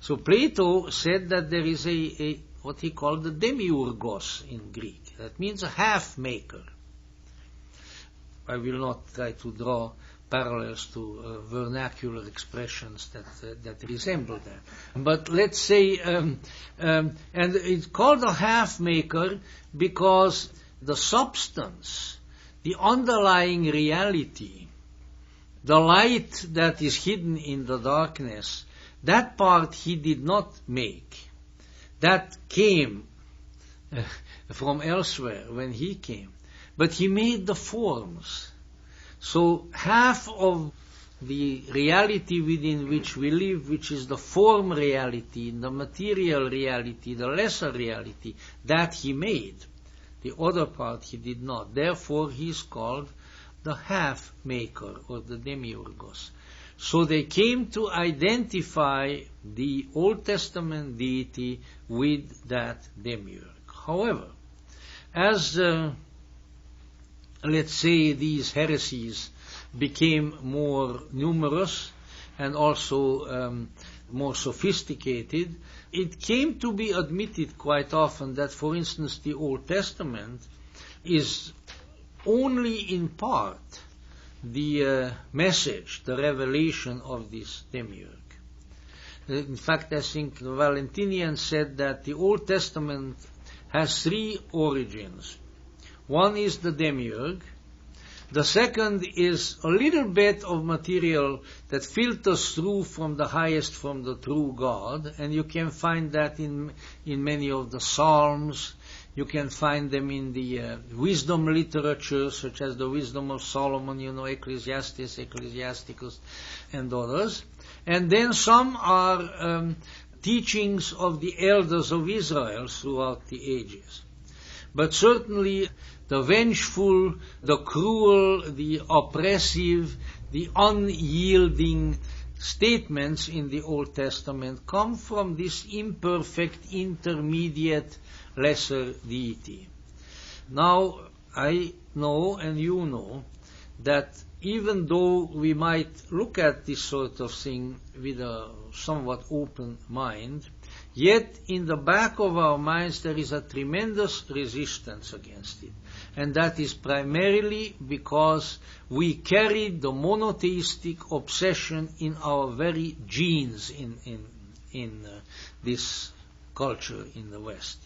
So Plato said that there is a what he called the Demiurgos in Greek. That means a half-maker. I will not try to draw parallels to vernacular expressions that resemble that. But let's say, and it's called a half-maker because the substance, the underlying reality, the light that is hidden in the darkness, that part he did not make. That came from elsewhere when he came. But he made the forms. So half of the reality within which we live, which is the form reality, the material reality, the lesser reality, that he made. The other part he did not. Therefore he is called the half-maker or the Demiurgos. So they came to identify the Old Testament deity with that Demiurge. However, as let's say these heresies became more numerous and also more sophisticated, it came to be admitted quite often that, for instance, the Old Testament is only in part the message, the revelation of this Demiurge. In fact, I think the Valentinian said that the Old Testament has three origins. One is the Demiurge. The second is a little bit of material that filters through from the highest, from the true God, and you can find that in many of the Psalms. You can find them in the wisdom literature, such as the Wisdom of Solomon, Ecclesiastes, Ecclesiasticus, and others. And then some are teachings of the elders of Israel throughout the ages. But certainly the vengeful, the cruel, the oppressive, the unyielding statements in the Old Testament come from this imperfect, intermediate, lesser deity. Now, I know and you know that even though we might look at this sort of thing with a somewhat open mind, yet in the back of our minds there is a tremendous resistance against it. And that is primarily because we carry the monotheistic obsession in our very genes in this culture in the West,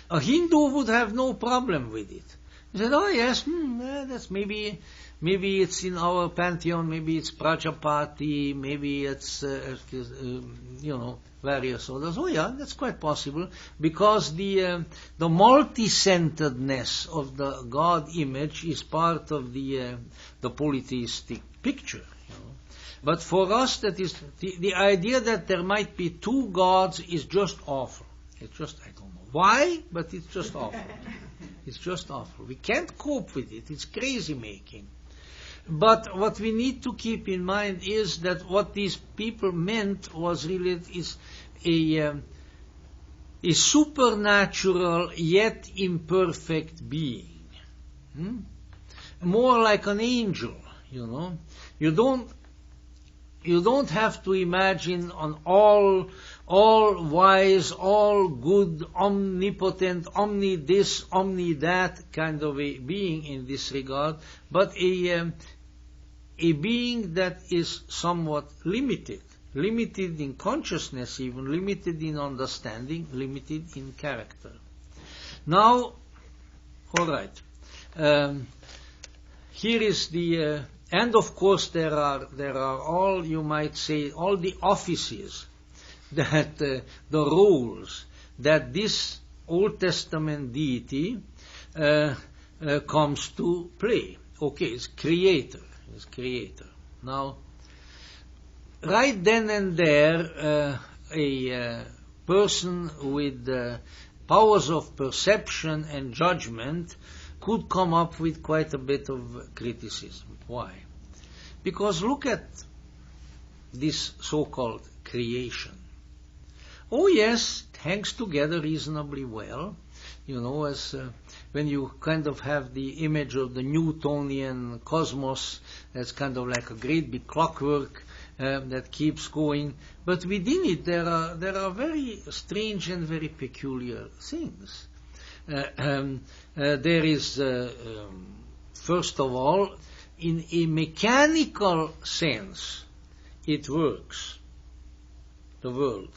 A Hindu would have no problem with it. He said, oh yes, that's maybe it's in our pantheon, maybe it's Prajapati, maybe it's, various others. Oh yeah, that's quite possible, because the multi-centeredness of the God image is part of the polytheistic picture. But for us, that is the idea that there might be two gods is just awful. It's just, I don't know why, but it's just awful. It's just awful. We can't cope with it. It's crazy making. But what we need to keep in mind is that what these people meant was really a supernatural yet imperfect being. More like an angel, You don't have to imagine an all-wise, all-good, omnipotent, omni-this, omni-that kind of a being in this regard, but a being that is somewhat limited in consciousness even, limited in understanding, limited in character. Now, all right, here is the... and of course there are all, you might say, all the offices that the roles that this Old Testament deity comes to play. Okay, it's creator. Now, right then and there, a person with powers of perception and judgment could come up with quite a bit of criticism. Why? Because look at this so-called creation. Oh yes, it hangs together reasonably well, as when you kind of have the image of the Newtonian cosmos, that's kind of like a great big clockwork, that keeps going. But within it, there are very strange and very peculiar things. There is, first of all, in a mechanical sense, it works. The world,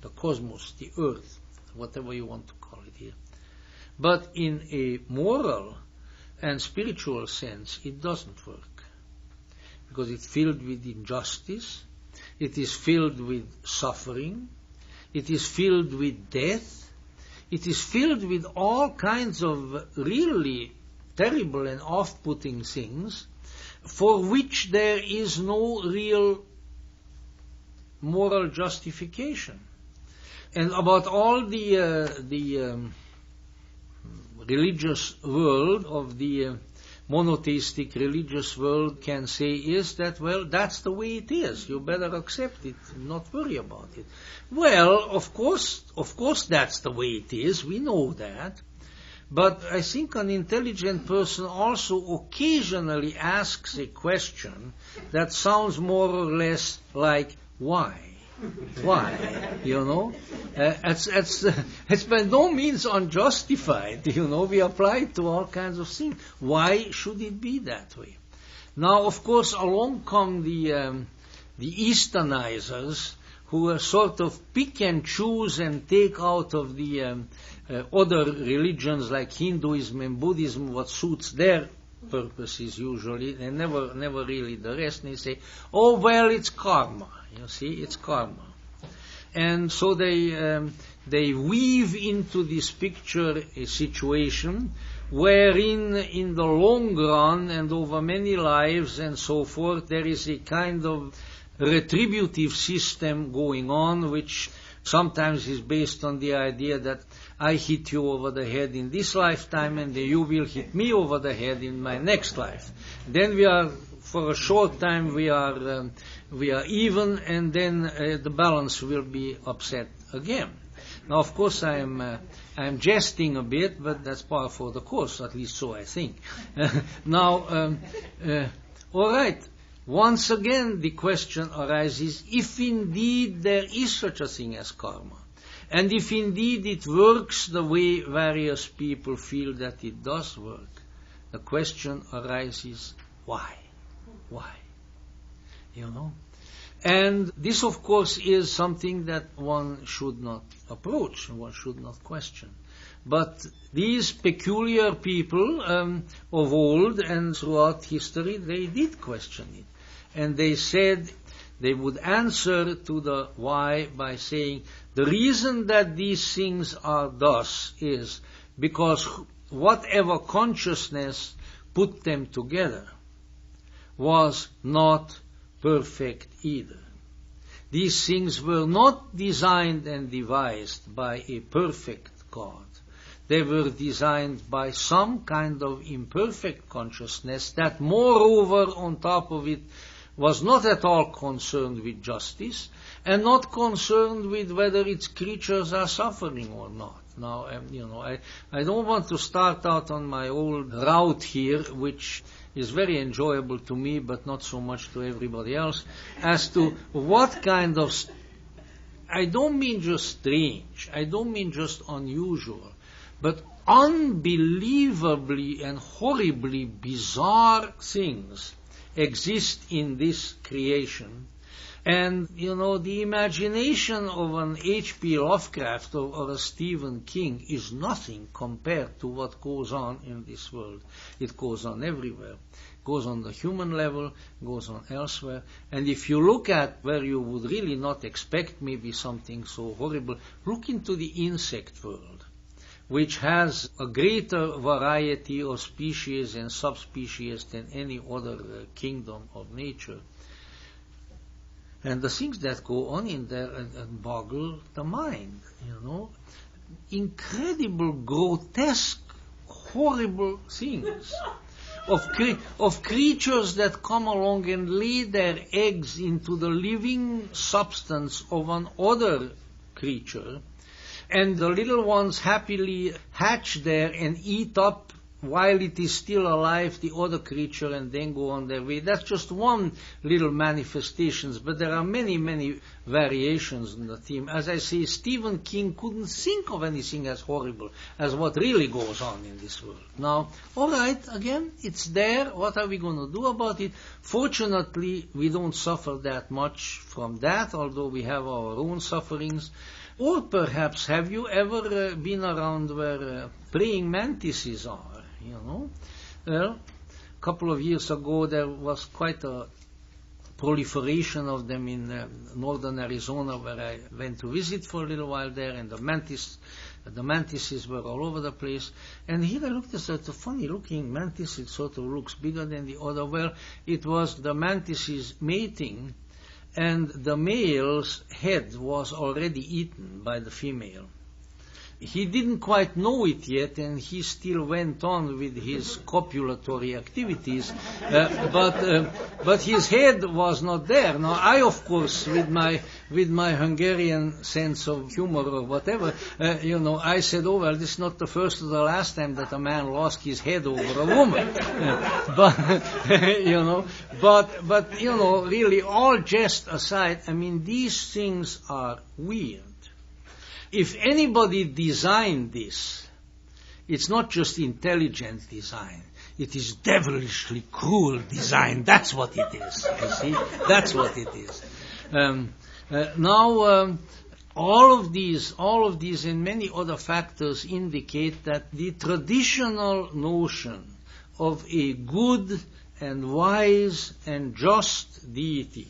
the cosmos, the earth, whatever you want to call it here. But in a moral and spiritual sense, it doesn't work. Because it's filled with injustice, it is filled with suffering, it is filled with death, it is filled with all kinds of really terrible and off-putting things for which there is no real moral justification. And about all the religious world, of the monotheistic religious world, can say is that, well, that's the way it is. You better accept it, not worry about it. Well, of course that's the way it is. We know that. But I think an intelligent person also occasionally asks a question that sounds more or less like, why? Why? It's by no means unjustified. We apply it to all kinds of things. Why should it be that way? Now, of course, along come the Easternizers, who sort of pick and choose and take out of the other religions like Hinduism and Buddhism what suits their purposes usually, and never really the rest. And they say, oh, well, it's karma. You see, it's karma. And so they weave into this picture a situation wherein in the long run and over many lives and so forth, there is a kind of retributive system going on, which sometimes is based on the idea that I hit you over the head in this lifetime and you will hit me over the head in my next life. Then for a short time we are even, and then the balance will be upset again. Now, of course, I am jesting a bit, but that's par for the course, at least so I think. Now, all right. Once again, the question arises, if indeed there is such a thing as karma, and if indeed it works the way various people feel that it does work, the question arises, why? Why? And this, of course, is something that one should not approach, one should not question. But these peculiar people of old and throughout history, they did question it. And they said they would answer to the why by saying, the reason that these things are thus is because whatever consciousness put them together was not perfect either. These things were not designed and devised by a perfect God. They were designed by some kind of imperfect consciousness that, moreover, on top of it, was not at all concerned with justice and not concerned with whether its creatures are suffering or not. Now, I don't want to start out on my old route here, which is very enjoyable to me, but not so much to everybody else, as to what kind of, I don't mean just strange, I don't mean just unusual, but unbelievably and horribly bizarre things exist in this creation. And, the imagination of an H.P. Lovecraft or a Stephen King is nothing compared to what goes on in this world. It goes on everywhere. It goes on the human level, goes on elsewhere. And if you look at where you would really not expect maybe something so horrible, look into the insect world, which has a greater variety of species and subspecies than any other kingdom of nature. And the things that go on in there and boggle the mind, Incredible, grotesque, horrible things. Of creatures that come along and lay their eggs into the living substance of an other creature, and the little ones happily hatch there and eat up while it is still alive, the other creature, and then go on their way. That's just one little manifestations, but there are many, many variations in the theme. As I say, Stephen King couldn't think of anything as horrible as what really goes on in this world. Now, all right, again, it's there. What are we going to do about it? Fortunately, we don't suffer that much from that, although we have our own sufferings. Or perhaps, have you ever been around where praying mantises are, you know? Well, a couple of years ago there was quite a proliferation of them in northern Arizona, where I went to visit for a little while there, and the mantises were all over the place. And here I looked at a funny looking mantis. It sort of looks bigger than the other. Well, it was the mantises mating, and the male's head was already eaten by the female. He didn't quite know it yet, and he still went on with his copulatory activities, but his head was not there. Now, I, of course, with my Hungarian sense of humor or whatever, I said, oh, well, this is not the first or the last time that a man lost his head over a woman. But really, all jest aside, I mean, these things are weird. If anybody designed this, it's not just intelligent design. It is devilishly cruel design. That's what it is. You see? That's what it is. All of these and many other factors indicate that the traditional notion of a good and wise and just deity,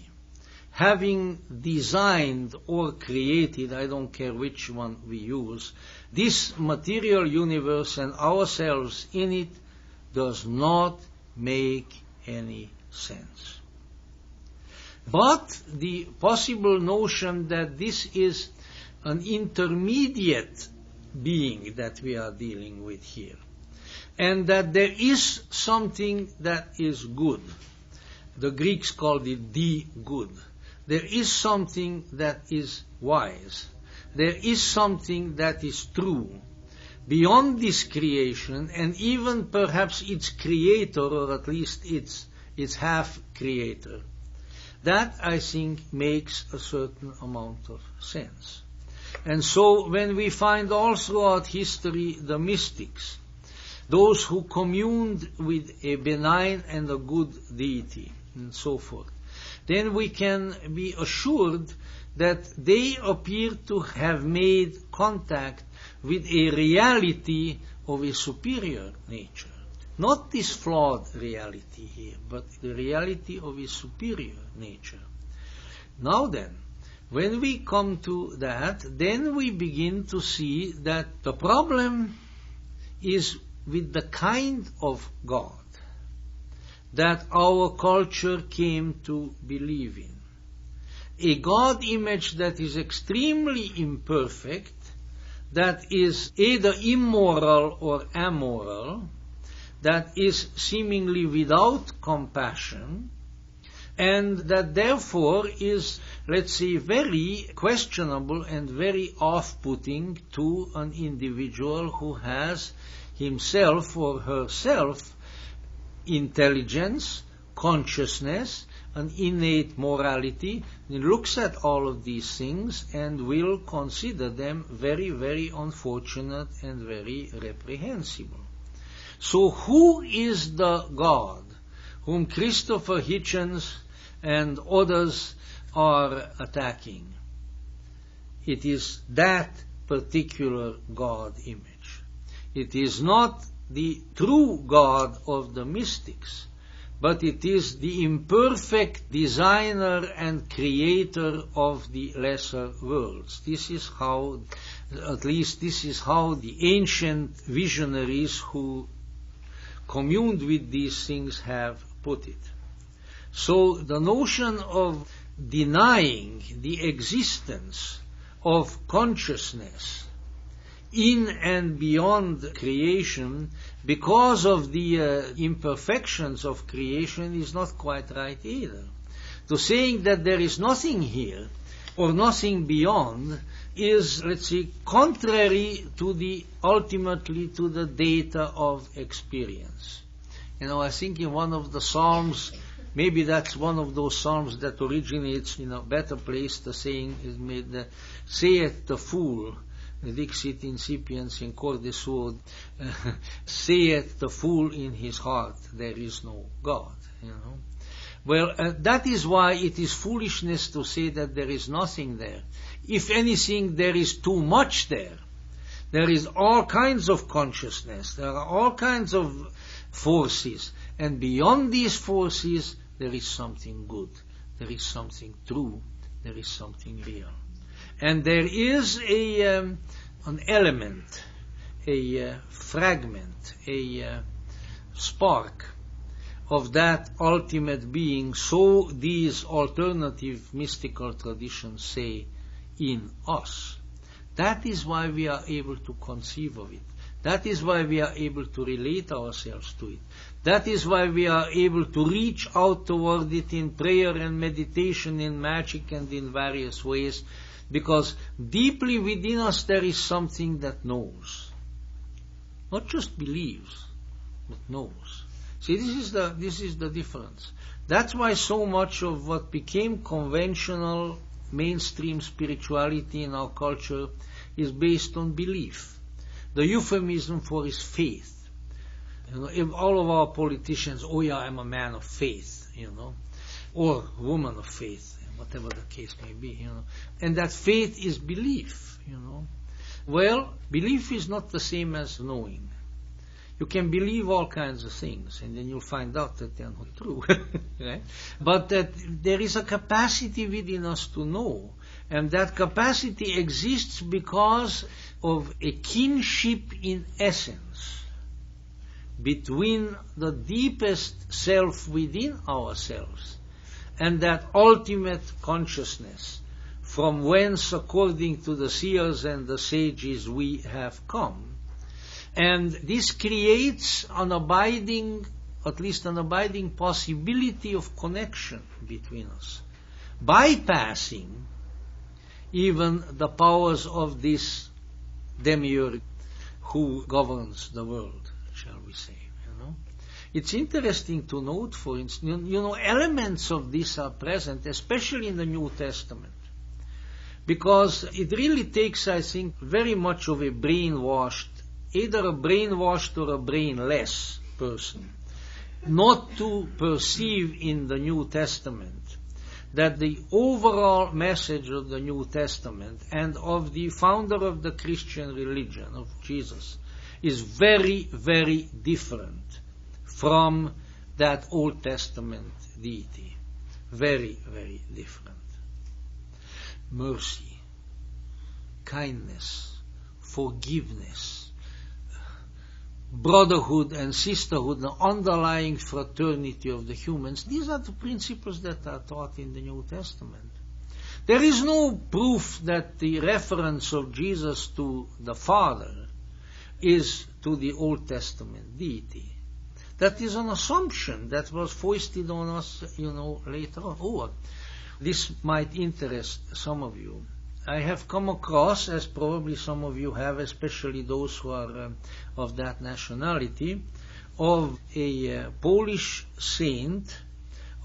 having designed or created, I don't care which one we use, this material universe and ourselves in it, does not make any sense. But the possible notion that this is an intermediate being that we are dealing with here, and that there is something that is good. The Greeks called it the good. There is something that is wise. There is something that is true. Beyond this creation, and even perhaps its creator, or at least its half-creator. That, I think, makes a certain amount of sense. And so when we find all throughout history the mystics, those who communed with a benign and a good deity, and so forth, then we can be assured that they appear to have made contact with a reality of a superior nature. Not this flawed reality here, but the reality of a superior nature. Now then, when we come to that, then we begin to see that the problem is with the kind of God that our culture came to believe in. A God image that is extremely imperfect, that is either immoral or amoral, that is seemingly without compassion, and that therefore is, let's say, very questionable and very off-putting to an individual who has himself or herself intelligence, consciousness, an innate morality, and looks at all of these things and will consider them very, very unfortunate and very reprehensible. So who is the God whom Christopher Hitchens and others are attacking? It is that particular God image. It is not the true God of the mystics, but it is the imperfect designer and creator of the lesser worlds. This is how, at least this is how the ancient visionaries who communed with these things have put it. So the notion of denying the existence of consciousness in and beyond creation because of the imperfections of creation is not quite right either. So saying that there is nothing here or nothing beyond is, let's say, contrary to ultimately to the data of experience. I think in one of the Psalms, maybe that's one of those Psalms that originates in a better place, the saying is made, saith the fool, dixit incipiens in corde suo, saith the fool in his heart, there is no God, Well, that is why it is foolishness to say that there is nothing there. If anything, there is too much there. There is all kinds of consciousness. There are all kinds of forces. And beyond these forces, there is something good. There is something true. There is something real. And there is an element, a fragment, a spark of that ultimate being, so these alternative mystical traditions say, in us. That is why we are able to conceive of it. That is why we are able to relate ourselves to it. That is why we are able to reach out toward it in prayer and meditation, in magic and in various ways, because deeply within us there is something that knows. Not just believes, but knows. See, this is the difference. That's why so much of what became conventional mainstream spirituality in our culture is based on belief. The euphemism for is faith. If all of our politicians, oh yeah, I'm a man of faith, or woman of faith, whatever the case may be, and that faith is belief, Well, belief is not the same as knowing. You can believe all kinds of things, and then you'll find out that they're not true. Right? But that there is a capacity within us to know, and that capacity exists because of a kinship in essence between the deepest self within ourselves and that ultimate consciousness from whence, according to the seers and the sages, we have come. And this creates an abiding possibility of connection between us, bypassing even the powers of this Demiurge who governs the world, shall we say. It's interesting to note, for instance, elements of this are present, especially in the New Testament, because it really takes, I think, very much of a brainwashed, either a brainwashed or a brainless person, not to perceive in the New Testament that the overall message of the New Testament and of the founder of the Christian religion, of Jesus, is very, very different from that Old Testament deity. Very, very different. Mercy, kindness, forgiveness, brotherhood and sisterhood, the underlying fraternity of the humans, these are the principles that are taught in the New Testament. There is no proof that the reference of Jesus to the Father is to the Old Testament deity. That is an assumption that was foisted on us, later on. Oh, this might interest some of you. I have come across, as probably some of you have, especially those who are of that nationality, of a Polish saint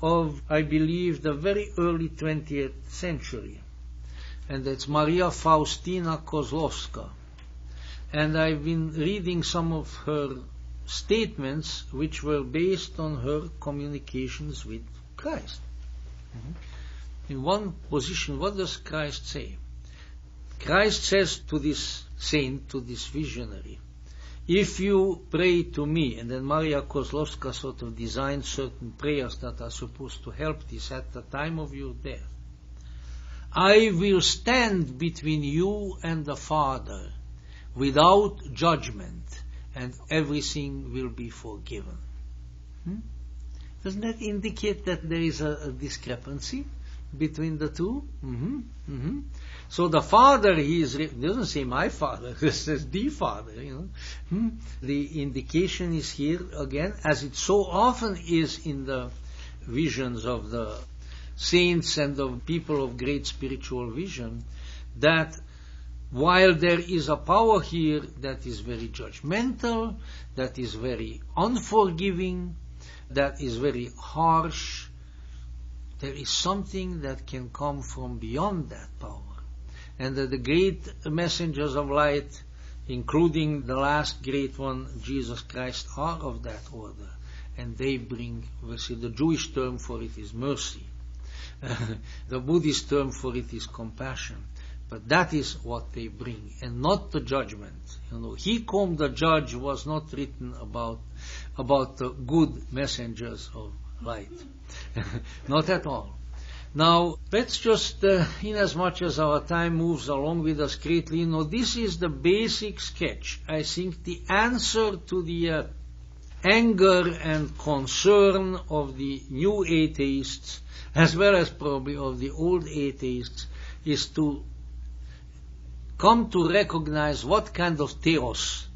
of, I believe, the very early 20th century. And that's Maria Faustina Kozłowska. And I've been reading some of her statements which were based on her communications with Christ. In one position, what does Christ say? Christ says to this saint, to this visionary, if you pray to me, and then Maria Kozłowska sort of designed certain prayers that are supposed to help this at the time of your death, I will stand between you and the Father without judgment, and everything will be forgiven. Doesn't that indicate that there is a discrepancy between the two? So the Father, he doesn't say my Father, he says the Father. The indication is here again, as it so often is in the visions of the saints and of people of great spiritual vision, that while there is a power here that is very judgmental, that is very unforgiving, that is very harsh, there is something that can come from beyond that power. And the great messengers of light, including the last great one, Jesus Christ, are of that order. And they bring, we see, the Jewish term for it is mercy. The Buddhist term for it is compassion. But that is what they bring, and not the judgment. He whom the judge was not written about the good messengers of light. Not at all. Now, let's just, inasmuch as our time moves along with us greatly, this is the basic sketch. I think the answer to the anger and concern of the new atheists, as well as probably of the old atheists, is to come to recognize what kind of theos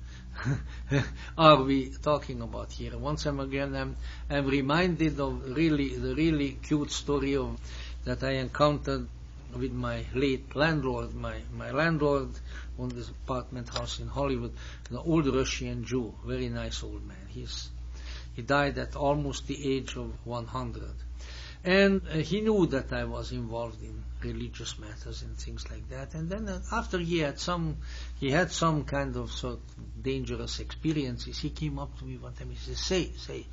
are we talking about here. Once again, I'm reminded of the really cute story that I encountered with my late landlord. My landlord owned this apartment house in Hollywood, an old Russian Jew, very nice old man. He died at almost the age of 100. And he knew that I was involved in religious matters and things like that. And then after he had some kind of sort of dangerous experiences, he came up to me one time. He said, say. He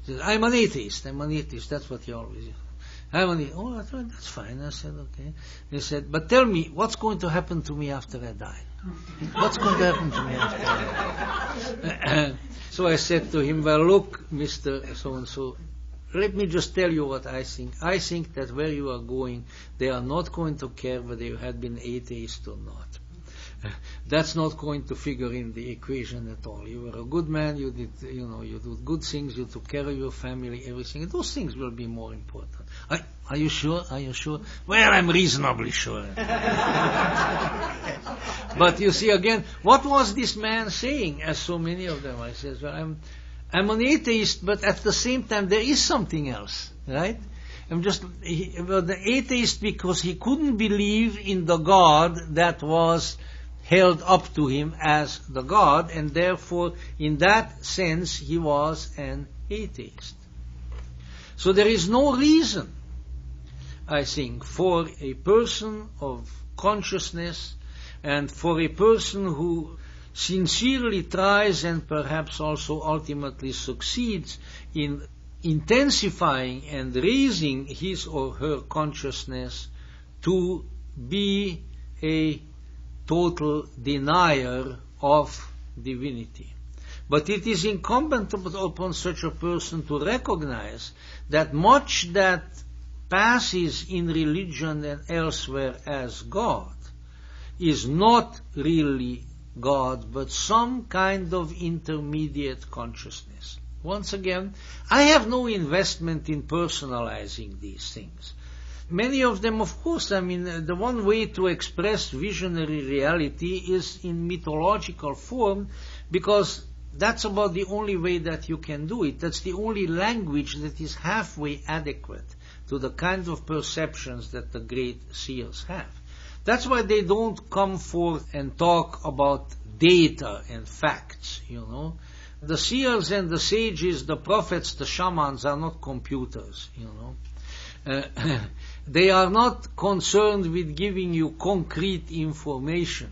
said, I'm an atheist. That's what he always said. I'm an atheist. Oh, I thought, that's fine. I said, okay. He said, but tell me, what's going to happen to me after I die? What's going to happen to me after I die? So I said to him, well, look, Mr. So-and-so, let me just tell you what I think. I think that where you are going, they are not going to care whether you had been atheist or not. That's not going to figure in the equation at all. You were a good man, you did good things, you took care of your family, everything. And those things will be more important. Are you sure? Are you sure? Well, I'm reasonably sure. But you see again, what was this man saying, as so many of them? I said, well, I'm an atheist, but at the same time there is something else, right? The atheist because he couldn't believe in the God that was held up to him as the God, and therefore in that sense he was an atheist. So there is no reason, I think, for a person of consciousness and for a person who sincerely tries and perhaps also ultimately succeeds in intensifying and raising his or her consciousness to be a total denier of divinity. But it is incumbent upon such a person to recognize that much that passes in religion and elsewhere as God is not really God, but some kind of intermediate consciousness. Once again, I have no investment in personalizing these things. Many of them, of course, the one way to express visionary reality is in mythological form, because that's about the only way that you can do it. That's the only language that is halfway adequate to the kind of perceptions that the great seers have. That's why they don't come forth and talk about data and facts, The seers and the sages, the prophets, the shamans are not computers, They are not concerned with giving you concrete information.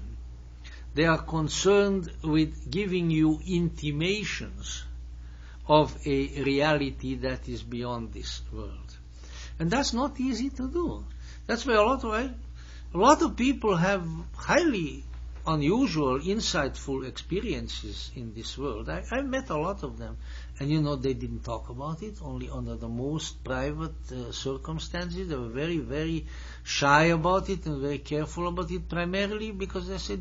They are concerned with giving you intimations of a reality that is beyond this world. And that's not easy to do. That's why a lot of people have highly unusual, insightful experiences in this world. I've met a lot of them, and they didn't talk about it, only under the most private circumstances. They were very, very shy about it and very careful about it, primarily because they said,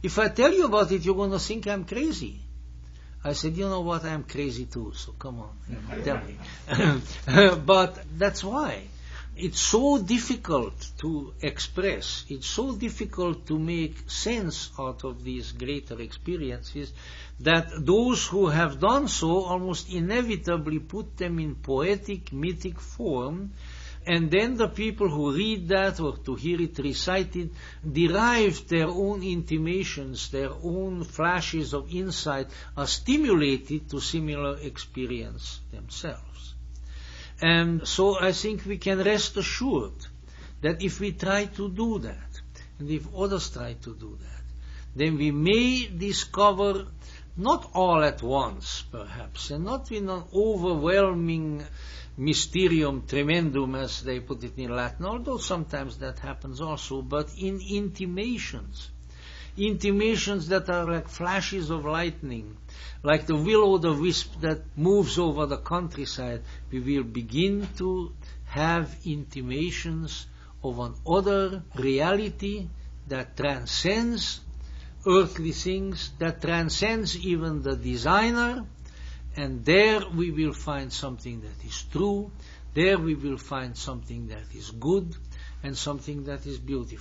if I tell you about it, you're going to think I'm crazy. I said, you know what, I'm crazy too, so come on, tell me. But that's why. It's so difficult to express, it's so difficult to make sense out of these greater experiences, that those who have done so almost inevitably put them in poetic, mythic form, And then the people who read that or to hear it recited derive their own intimations, their own flashes of insight, are stimulated to similar experience themselves. And so I think we can rest assured that if we try to do that, and if others try to do that, then we may discover, not all at once perhaps, and not in an overwhelming mysterium tremendum, as they put it in Latin, although sometimes that happens also, but in intimations that are like flashes of lightning, like the will-o'-the-wisp that moves over the countryside. We will begin to have intimations of an other reality that transcends earthly things, that transcends even the designer, and there we will find something that is true, there we will find something that is good, and something that is beautiful.